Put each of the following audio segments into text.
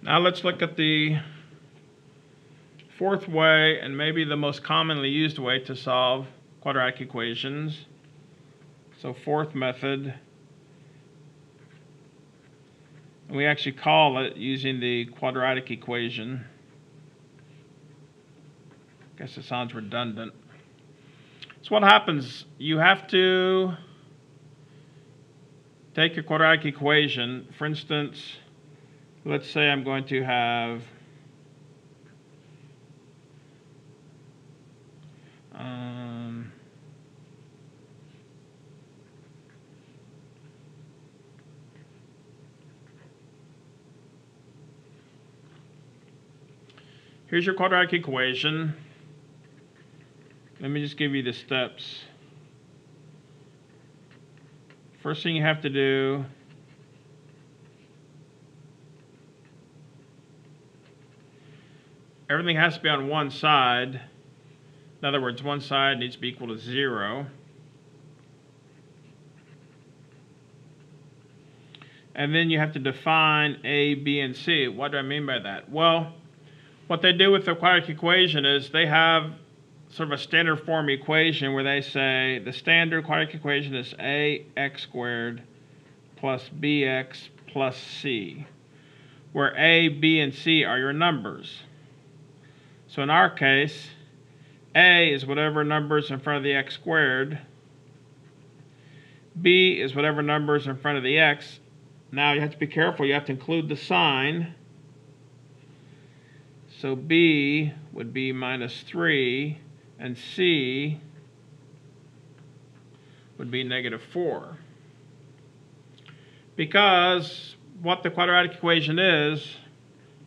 Now let's look at the fourth way, and maybe the most commonly used way to solve quadratic equations. So fourth method, we actually call it using the quadratic equation. I guess it sounds redundant. So what happens, you have to take your quadratic equation. For instance, let's say I'm going to have here's your quadratic equation. Let me just give you the steps. First thing you have to do, everything has to be on one side. In other words, one side needs to be equal to 0. And then you have to define A, B, and C. What do I mean by that? Well, what they do with the quadratic equation is they have sort of a standard form equation where they say the standard quadratic equation is ax squared plus bx plus c, where a, b, and c are your numbers. So in our case, a is whatever number is in front of the x squared, b is whatever number is in front of the x. Now you have to be careful, you have to include the sign. So b would be minus 3, and c would be negative 4. Because what the quadratic equation is,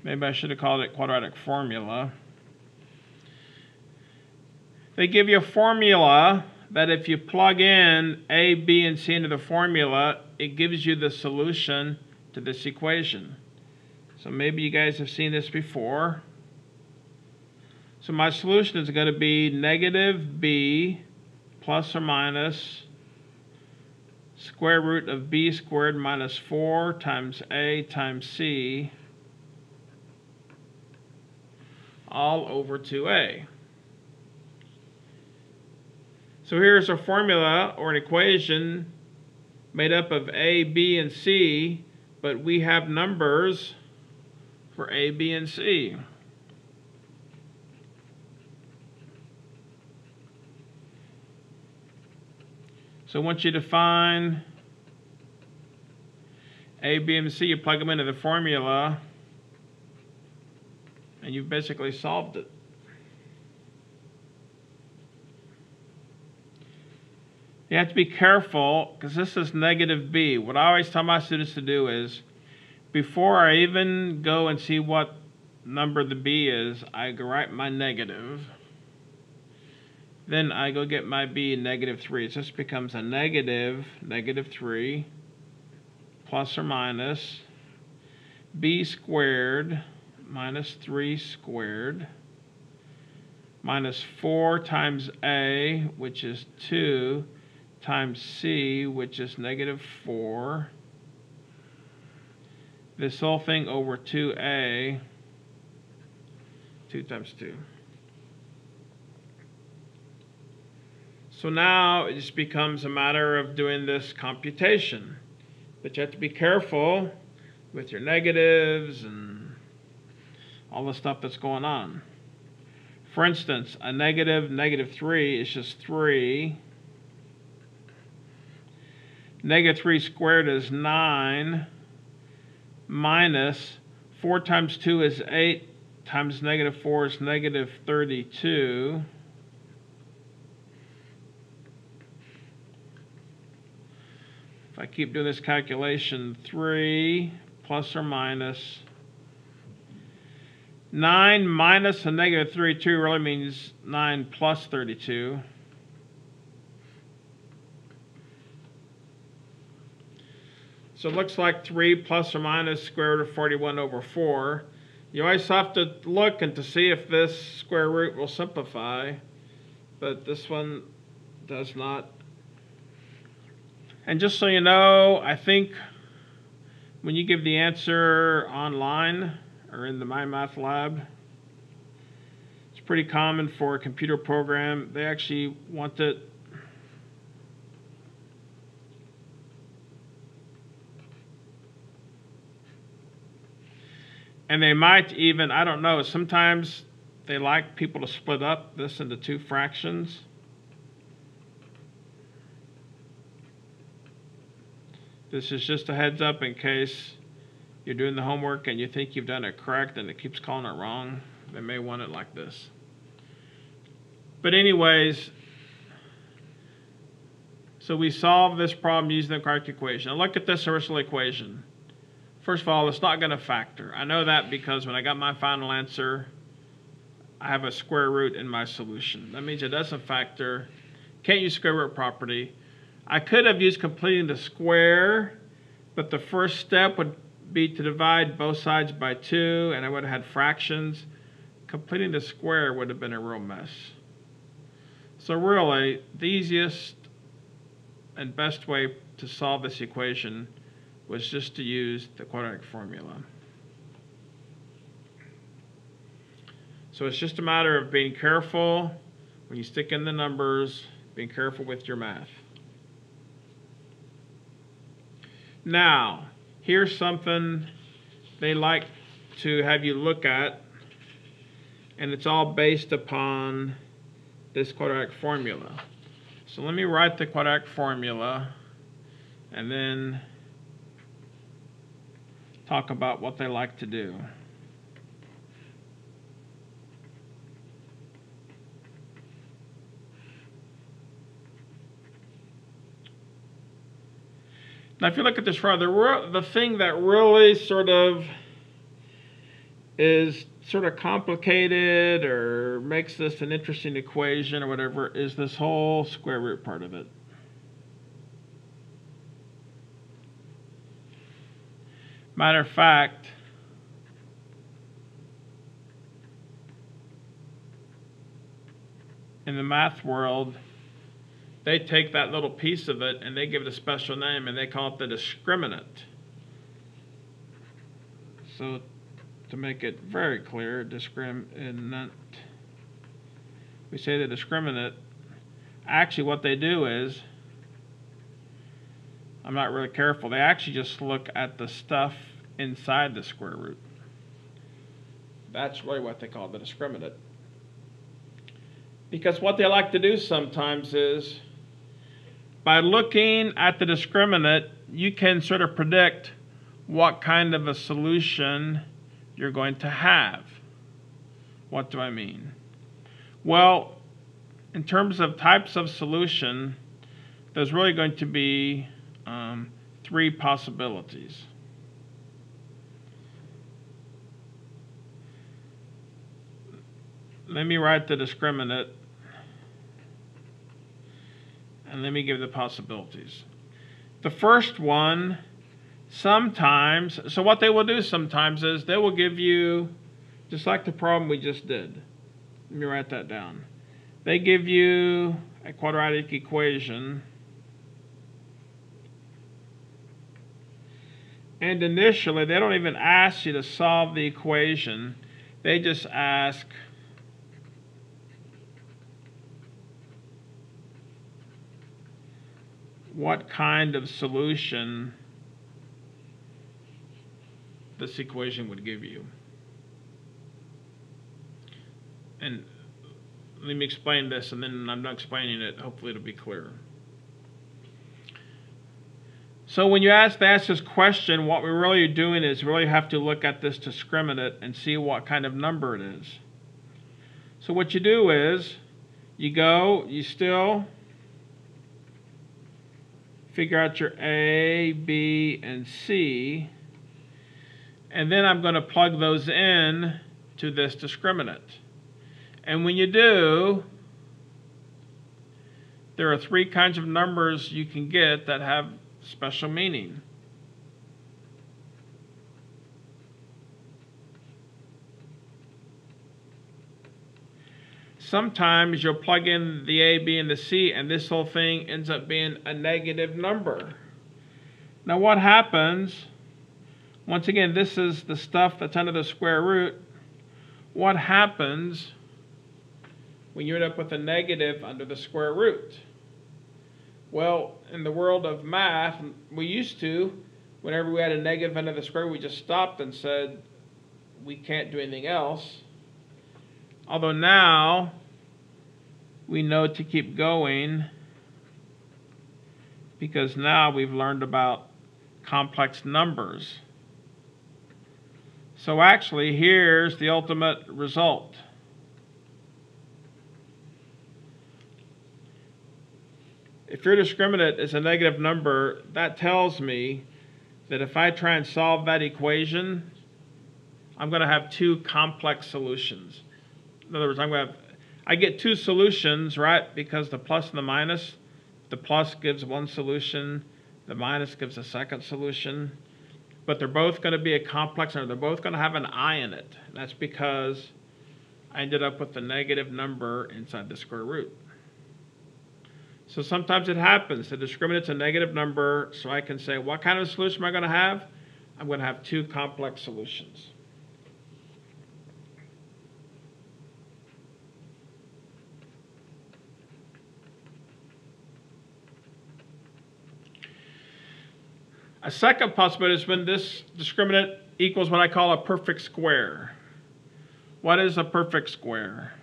maybe I should have called it quadratic formula. They give you a formula that if you plug in a, b, and c into the formula, it gives you the solution to this equation. So maybe you guys have seen this before. So my solution is going to be negative b plus or minus square root of b squared minus 4 times a times c all over 2a. So here's a formula or an equation made up of a, b, and c, but we have numbers for a, b, and c. So once you define a, b, and c, you plug them into the formula, and you've basically solved it. You have to be careful, because this is negative b. What I always tell my students to do is, before I even go and see what number the b is, I go write my negative. Then I go get my b, negative 3. So this becomes a negative 3 plus or minus b squared minus 3 squared minus 4 times a, which is 2, times c, which is negative 4. This whole thing over 2a, 2 times 2. So now it just becomes a matter of doing this computation. But you have to be careful with your negatives and all the stuff that's going on. For instance, a negative 3 is just 3. Negative 3 squared is 9 minus 4 times 2 is 8 times negative 4 is negative 32. If I keep doing this calculation, 3 plus or minus 9 minus a negative 32 really means 9 plus 32. So it looks like 3 plus or minus square root of 41 over 4. You always have to look and to see if this square root will simplify, but this one does not. And just so you know, I think when you give the answer online or in the My Math lab. It's pretty common for a computer program. They actually want it and they might even, I don't know, sometimes they like people to split up this into two fractions. This is just a heads up in case you're doing the homework and you think you've done it correct and it keeps calling it wrong. They may want it like this. But anyways, so we solve this problem using the quadratic equation. Now look at this original equation. First of all, it's not going to factor. I know that because when I got my final answer, I have a square root in my solution. That means it doesn't factor. Can't use square root property. I could have used completing the square, but the first step would be to divide both sides by 2, and I would have had fractions. Completing the square would have been a real mess. So really, the easiest and best way to solve this equation was just to use the quadratic formula. So it's just a matter of being careful when you stick in the numbers, being careful with your math. Now, here's something they like to have you look at, and it's all based upon this quadratic formula. So let me write the quadratic formula and then talk about what they like to do. Now if you look at this further, the thing that really sort of is sort of complicated or makes this an interesting equation or whatever is this whole square root part of it. Matter of fact, in the math world, they take that little piece of it and they give it a special name and they call it the discriminant. So to make it very clear, discriminant, we say the discriminant, actually what they do is, I'm not really careful, they actually just look at the stuff inside the square root. That's really what they call the discriminant. Because what they like to do sometimes is, by looking at the discriminant, you can sort of predict what kind of a solution you're going to have. What do I mean? Well, in terms of types of solution, there's really going to be 3 possibilities. Let me write the discriminant and let me give the possibilities. The first one, sometimes, so what they will do sometimes is they will give you, just like the problem we just did. Let me write that down. They give you a quadratic equation, and initially they don't even ask you to solve the equation. They just ask what kind of solution this equation would give you. And let me explain this, and then I'm not explaining it, hopefully it'll be clear. So when they ask this question, what we're really doing is really have to look at this discriminant and see what kind of number it is. So what you do is, you still figure out your A, B, and C, and then I'm going to plug those in to this discriminant. And when you do, there are 3 kinds of numbers you can get that have special meaning. Sometimes you'll plug in the A, B, and the C, and this whole thing ends up being a negative number. Now what happens Once again, this is the stuff that's under the square root. What happens when you end up with a negative under the square root? Well, in the world of math, we used to, whenever we had a negative under the square root, we just stopped and said, we can't do anything else. Although now, we know to keep going because now we've learned about complex numbers. So actually, here's the ultimate result. If your discriminant is a negative number, that tells me that if I try and solve that equation, I'm going to have two complex solutions. In other words, I get two solutions, right? Because the plus and the minus, the plus gives one solution, the minus gives a second solution. But they're both going to be a complex number. They're both going to have an I in it. That's because I ended up with the negative number inside the square root. So sometimes it happens. The discriminant's a negative number, so I can say, what kind of solution am I going to have? I'm going to have two complex solutions. A second possibility is when this discriminant equals what I call a perfect square. What is a perfect square?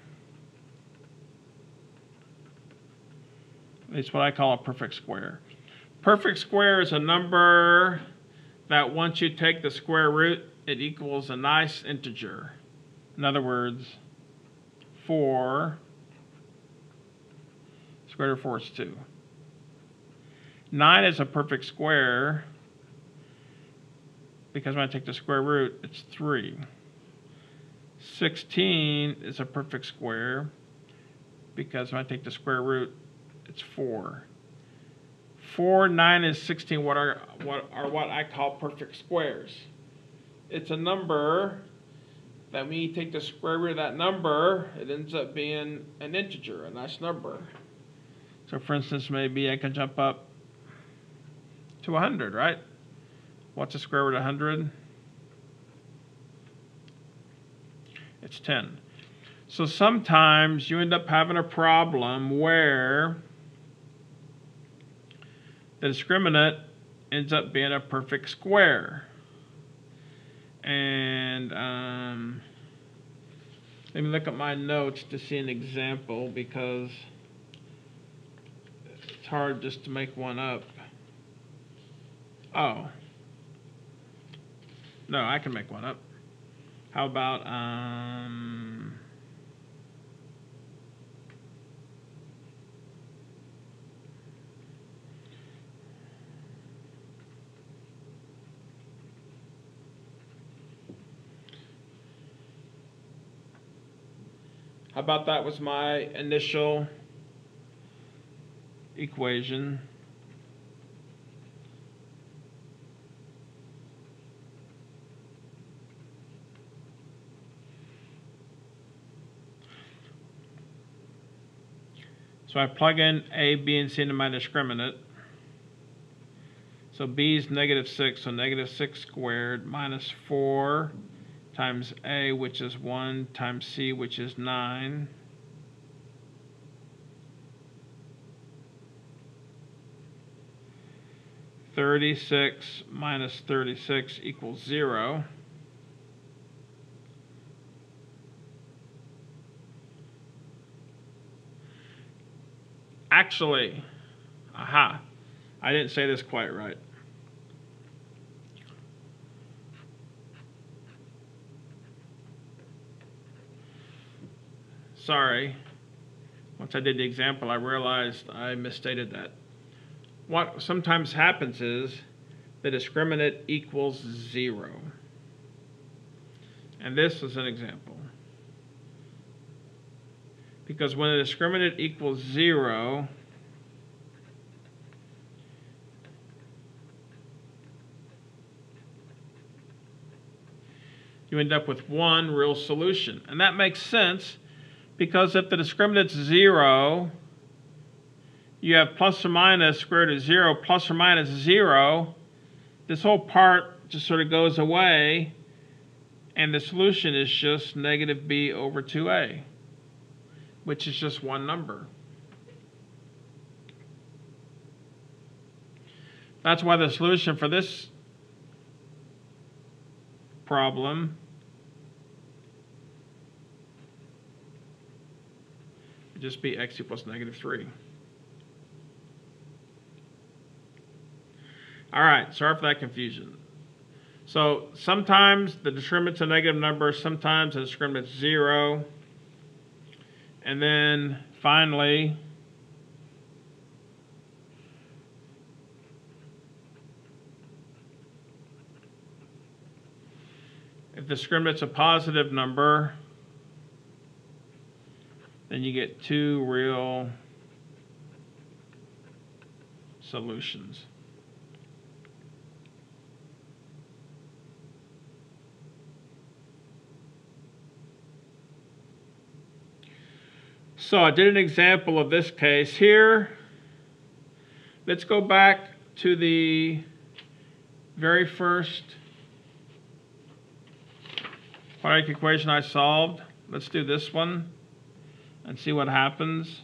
At least what I call a perfect square. Perfect square is a number that once you take the square root, it equals a nice integer. In other words, 4 square root of 4 is 2. 9 is a perfect square because when I take the square root, it's 3. 16 is a perfect square because when I take the square root, it's 4. 4, 9, and 16 what I call perfect squares. It's a number that when you take the square root of that number, it ends up being an integer, a nice number. So for instance, maybe I can jump up to 100, right? What's the square root of 100? It's 10. So sometimes you end up having a problem where the discriminant ends up being a perfect square. And let me look at my notes to see an example because it's hard just to make one up. Oh. No, I can make one up. How about that was my initial equation. So I plug in A, B, and C into my discriminant. So B is negative 6, so negative 6 squared minus 4 times A, which is 1, times C, which is 9. (36 minus 36 equals 0). Actually, I didn't say this quite right. Sorry. Once I did the example, I realized I misstated that. What sometimes happens is the discriminant equals 0. And this is an example. Because when the discriminant equals 0, you end up with one real solution. And that makes sense because if the discriminant's 0, you have plus or minus square root of 0 plus or minus 0. This whole part just sort of goes away, and the solution is just negative b over 2a, which is just one number. That's why the solution for this problem would just be x equals negative 3. All right, sorry for that confusion. So sometimes the discriminant's a negative number, sometimes the discriminant's 0. And then finally, if the discriminant's a positive number, then you get two real solutions. So I did an example of this case here. Let's go back to the very first quadratic equation I solved. Let's do this one and see what happens.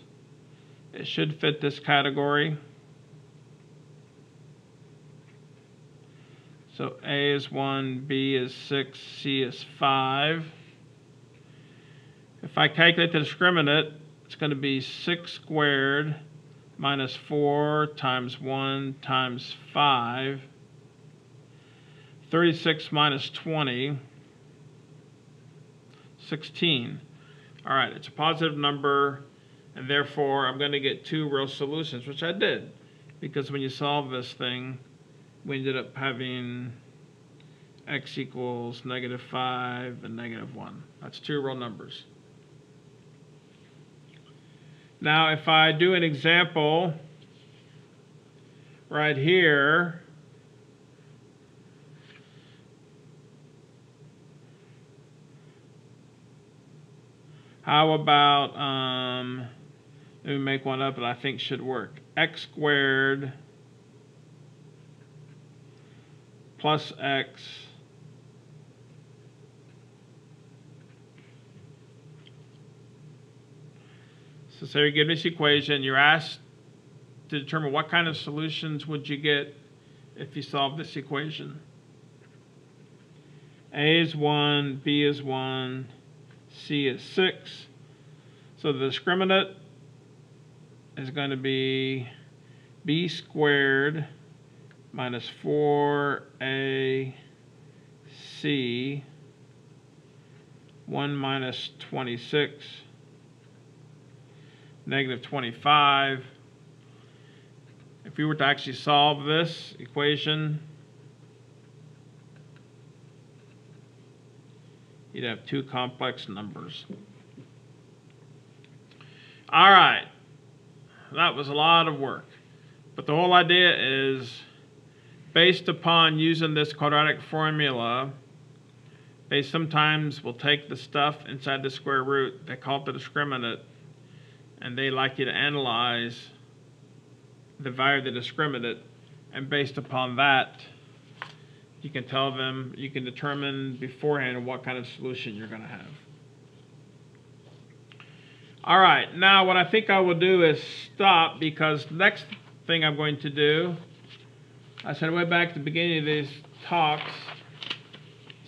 It should fit this category. So A is 1, B is 6, C is 5. If I calculate the discriminant, it's going to be 6 squared minus 4 times 1 times 5. 36 minus 20, 16. All right, it's a positive number, and therefore I'm going to get two real solutions, which I did, because when you solve this thing, we ended up having x equals negative 5 and negative 1. That's two real numbers. Now, if I do an example right here, how about, let me make one up that I think should work. X squared plus x so say you're given this equation, you're asked to determine what kind of solutions would you get if you solve this equation. A is 1, B is 1, C is 6. So the discriminant is going to be b squared minus 4ac 1 minus 26 negative 25. If we were to actually solve this equation, you'd have two complex numbers. All right, that was a lot of work. But the whole idea is, based upon using this quadratic formula, they sometimes will take the stuff inside the square root, they call it the discriminant, and they like you to analyze the value of the discriminant, and based upon that, you can tell them, you can determine beforehand what kind of solution you're going to have. All right, now what I think I will do is stop, because next thing I'm going to do, I said way back at the beginning of these talks,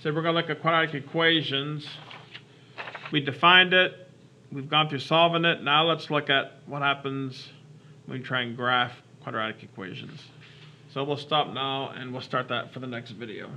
said we're going to look at quadratic equations. We defined it. We've gone through solving it. Now let's look at what happens when we try and graph quadratic equations. So we'll stop now and we'll start that for the next video.